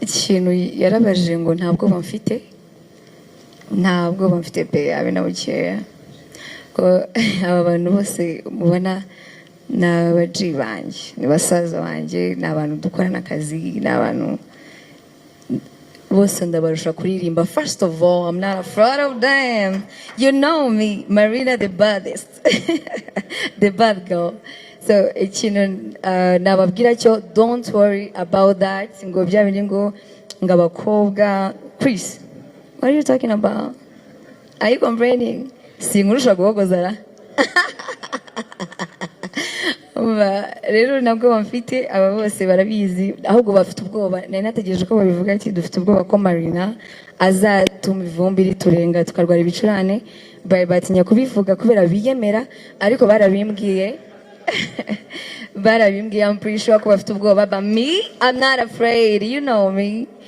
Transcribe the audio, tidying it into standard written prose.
ikintu yarabajije ngo ntabwo bamfite pe abe na bukeya ko aba bantu bose mubona ni abaji banjye ni basaza banjye ni abantu dukorana akazi ni abantu bose ndabarusha kuririmba. First of all, I'm not afraid of them. You know me, Marina the baddest. The bad girl. So ikintu nababwira cyo, don't worry about that. Ngo byabindi ngo ngabakobwa. Chris, what are you talking about? Are you complaining? Singurusha guhogozara. Rero nabwo bamfite aba bose barabizi, ahubwo bafite ubwoba. Nari nategereje ko babivuga ati dufite ubwoba ko Marina azatuma ivumbi riturenga tukarwara ibicurane. Batinya kubivuga kubera biyemera, ariko barabimbwiye. I'm pretty sure ko bafite ubwoba, but me, I'm not afraid. You know me.